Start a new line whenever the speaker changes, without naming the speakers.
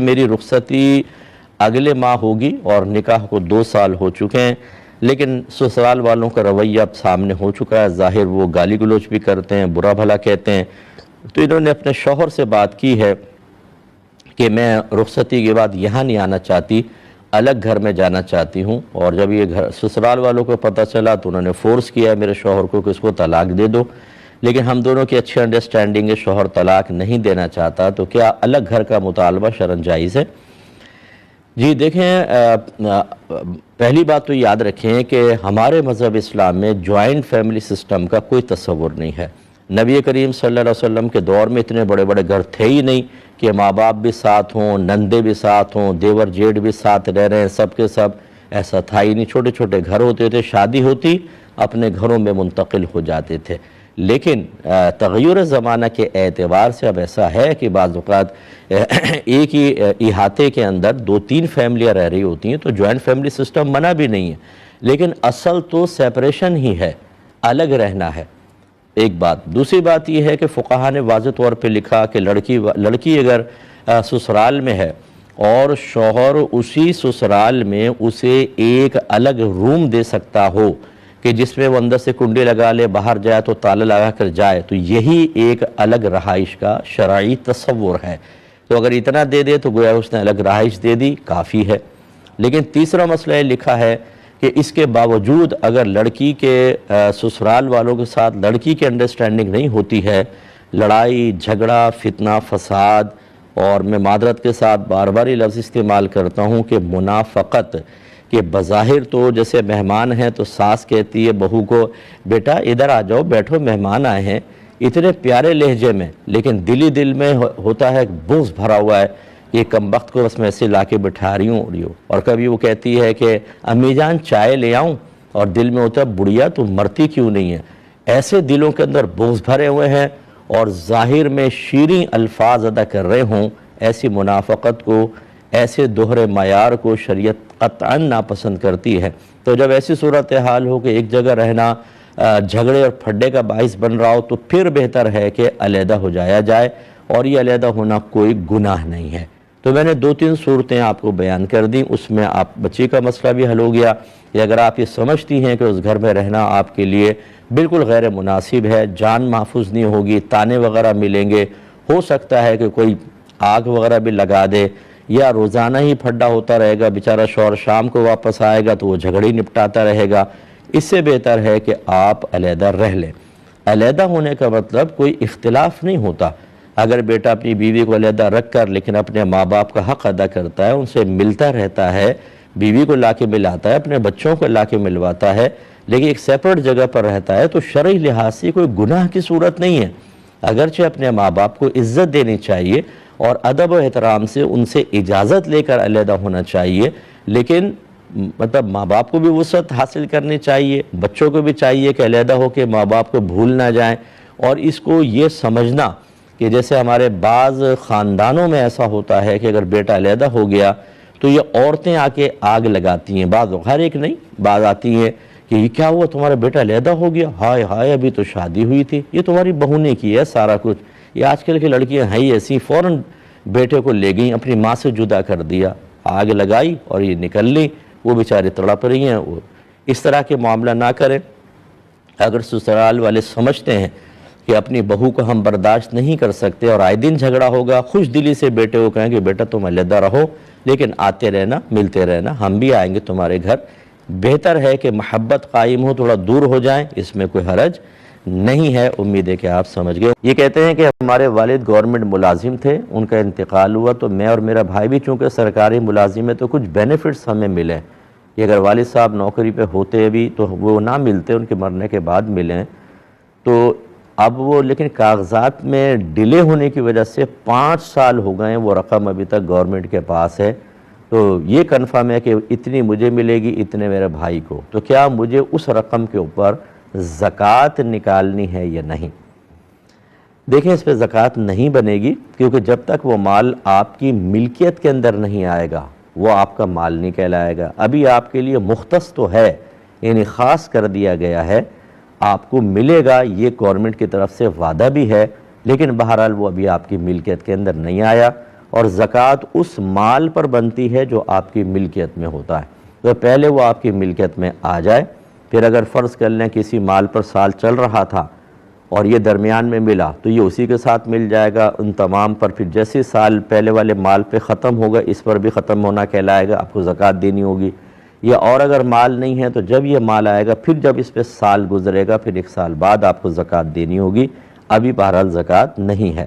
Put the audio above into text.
میری رخصتی اگلے ماہ ہوگی اور نکاح کو 2 سال ہو چکے ہیں، لیکن سسرال والوں کا رویہ اب سامنے ہو چکا ہے۔ ظاہر وہ گالی گلوچ بھی کرتے ہیں، برا بھلا کہتے ہیں۔ تو انہوں نے اپنے شوہر سے بات کی ہے کہ میں رخصتی کے بعد یہاں نہیں آنا چاہتی، الگ گھر میں جانا چاہتی ہوں۔ اور جب یہ سسرال والوں کو پتہ چلا تو انہوں نے فورس کیا میرے شوہر کو کہ اس کو طلاق دے دو، لیکن ہم دونوں کی اچھی انڈرسٹینڈنگ ہے، شوہر طلاق نہیں دینا چاہتا، تو کیا الگ گھر کا مطالبہ شرعاً جائز ہے؟ جی دیکھیں، پہلی بات تو یاد رکھیں کہ ہمارے مذہب اسلام میں جوائنٹ فیملی سسٹم کا کوئی تصور نہیں ہے۔ نبی کریم صلی اللہ علیہ وسلم کے دور میں اتنے بڑے بڑے گھر تھے ہی نہیں کہ ماں باپ بھی ساتھ ہوں، نندے بھی ساتھ ہوں، دیور جیٹھ بھی ساتھ رہ رہے ہیں، سب کے سب ایسا تھا ہی نہیں۔ چھوٹے چھوٹے گھر ہوتے تھے، شادی ہوتی اپنے گھروں میں منتقل ہو جاتے تھے۔ لیکن تغیر زمانہ کے اعتبار سے اب ایسا ہے کہ بعض اوقات ایک ہی احاطے کے اندر 2-3 فیملیاں رہ رہی ہوتی ہیں، تو جوائنٹ فیملی سسٹم منع بھی نہیں ہے، لیکن اصل تو سیپریشن ہی ہے، الگ رہنا ہے، ایک بات۔ دوسری بات یہ ہے کہ فقہاء نے واضح طور پہ لکھا کہ لڑکی اگر سسرال میں ہے اور شوہر اسی سسرال میں اسے ایک الگ روم دے سکتا ہو کہ جس میں وہ اندر سے کنڈی لگا لے، باہر جائے تو تالا لگا کر جائے، تو یہی ایک الگ رہائش کا شرعی تصور ہے۔ تو اگر اتنا دے دے تو گویا اس نے الگ رہائش دے دی، کافی ہے۔ لیکن تیسرا مسئلہ یہ لکھا ہے کہ اس کے باوجود اگر لڑکی کے سسرال والوں کے ساتھ لڑکی کی انڈرسٹینڈنگ نہیں ہوتی ہے، لڑائی جھگڑا فتنہ فساد، اور میں معذرت کے ساتھ بار بار یہ لفظ استعمال کرتا ہوں کہ منافقت، کہ بظاہر تو جیسے مہمان ہیں تو ساس کہتی ہے بہو کو بیٹا ادھر آ جاؤ، بیٹھو، مہمان آئے ہیں، اتنے پیارے لہجے میں، لیکن دل میں ہوتا ہے بغض بھرا ہوا ہے، یہ کمبخت کو بس میں ایسے لا کے بٹھا رہی ہوں۔ اور کبھی وہ کہتی ہے کہ امی جان چائے لے آؤں، اور دل میں ہوتا ہے بڑھیا تو مرتی کیوں نہیں ہے۔ ایسے دلوں کے اندر بغض بھرے ہوئے ہیں اور ظاہر میں شیریں الفاظ ادا کر رہے ہوں، ایسی منافقت کو، ایسے دوہرے معیار کو شریعت قطعاً ناپسند کرتی ہے۔ تو جب ایسی صورتحال ہو کہ ایک جگہ رہنا جھگڑے اور پھڈے کا باعث بن رہا ہو، تو پھر بہتر ہے کہ علیحدہ ہو جایا جائے، اور یہ علیحدہ ہونا کوئی گناہ نہیں ہے۔ تو میں نے 2-3 صورتیں آپ کو بیان کر دیں، اس میں آپ بچی کا مسئلہ بھی حل ہو گیا کہ اگر آپ یہ سمجھتی ہیں کہ اس گھر میں رہنا آپ کے لیے بالکل غیر مناسب ہے، جان محفوظ نہیں ہوگی، تانے وغیرہ ملیں گے، ہو سکتا ہے کہ کوئی آگ وغیرہ بھی لگا دے، یا روزانہ ہی پھڈا ہوتا رہے گا، بیچارہ شوہر شام کو واپس آئے گا تو وہ جھگڑی نپٹاتا رہے گا، اس سے بہتر ہے کہ آپ علیحدہ رہ لیں۔ علیحدہ ہونے کا مطلب کوئی اختلاف نہیں ہوتا۔ اگر بیٹا اپنی بیوی کو علیحدہ رکھ کر لیکن اپنے ماں باپ کا حق ادا کرتا ہے، ان سے ملتا رہتا ہے، بیوی کو لا کے ملاتا ہے، اپنے بچوں کو لا کے ملواتا ہے، لیکن ایک سیپریٹ جگہ پر رہتا ہے، تو شرعی لحاظ سے کوئی گناہ کی صورت نہیں ہے۔ اگرچہ اپنے ماں باپ کو عزت دینی چاہیے اور ادب و احترام سے ان سے اجازت لے کر علیحدہ ہونا چاہیے، لیکن مطلب ماں باپ کو بھی وسعت حاصل کرنی چاہیے، بچوں کو بھی چاہیے کہ علیحدہ ہو کے ماں باپ کو بھول نہ جائیں، اور اس کو یہ سمجھنا کہ جیسے ہمارے بعض خاندانوں میں ایسا ہوتا ہے کہ اگر بیٹا علیحدہ ہو گیا تو یہ عورتیں آ کے آگ لگاتی ہیں، بعض ہر ایک نہیں، بعض آتی ہیں کہ یہ کیا ہوا، تمہارا بیٹا علیحدہ ہو گیا، ہائے ہائے ابھی تو شادی ہوئی تھی، یہ تمہاری بہو نے کی ہے سارا کچھ۔ یہ آج کل کی لڑکیاں ہیں ہی ایسی، فوراً بیٹے کو لے گئیں، اپنی ماں سے جدا کر دیا، آگ لگائی اور یہ نکل لی، وہ بیچارے تڑپ رہی ہیں۔ اس طرح کے معاملہ نہ کریں۔ اگر سسرال والے سمجھتے ہیں کہ اپنی بہو کو ہم برداشت نہیں کر سکتے اور آئے دن جھگڑا ہوگا، خوش دلی سے بیٹے کو کہیں کہ بیٹا تم علیحدہ رہو، لیکن آتے رہنا، ملتے رہنا، ہم بھی آئیں گے تمہارے گھر، بہتر ہے کہ محبت قائم ہو، تھوڑا دور ہو جائیں، اس میں کوئی حرج نہیں ہے۔ امید ہے کہ آپ سمجھ گئے۔ یہ کہتے ہیں کہ ہمارے والد گورنمنٹ ملازم تھے، ان کا انتقال ہوا تو میں اور میرا بھائی بھی چونکہ سرکاری ملازم ہے تو کچھ بینیفٹس ہمیں ملے، کہ اگر والد صاحب نوکری پہ ہوتے بھی تو وہ نہ ملتے، ان کے مرنے کے بعد ملیں، تو اب وہ لیکن کاغذات میں ڈیلے ہونے کی وجہ سے 5 سال ہو گئے ہیں، وہ رقم ابھی تک گورنمنٹ کے پاس ہے، تو یہ کنفرم ہے کہ اتنی مجھے ملے گی، اتنے میرے بھائی کو، تو کیا مجھے اس رقم کے اوپر زکوٰۃ نکالنی ہے یا نہیں؟ دیکھیں، اس پہ زکوٰۃ نہیں بنے گی، کیونکہ جب تک وہ مال آپ کی ملکیت کے اندر نہیں آئے گا وہ آپ کا مال نہیں کہلائے گا۔ ابھی آپ کے لیے مختص تو ہے، یعنی خاص کر دیا گیا ہے، آپ کو ملے گا، یہ گورنمنٹ کی طرف سے وعدہ بھی ہے، لیکن بہرحال وہ ابھی آپ کی ملکیت کے اندر نہیں آیا، اور زکوٰۃ اس مال پر بنتی ہے جو آپ کی ملکیت میں ہوتا ہے۔ تو پہلے وہ آپ کی ملکیت میں آ جائے، پھر اگر فرض کر لیں کسی مال پر سال چل رہا تھا اور یہ درمیان میں ملا تو یہ اسی کے ساتھ مل جائے گا ان تمام پر، پھر جیسے سال پہلے والے مال پہ ختم ہوگا اس پر بھی ختم ہونا کہلائے گا، آپ کو زکوٰۃ دینی ہوگی۔ یا اور اگر مال نہیں ہے تو جب یہ مال آئے گا پھر جب اس پہ سال گزرے گا پھر 1 سال بعد آپ کو زکوٰۃ دینی ہوگی، ابھی بہرحال زکوٰۃ نہیں ہے۔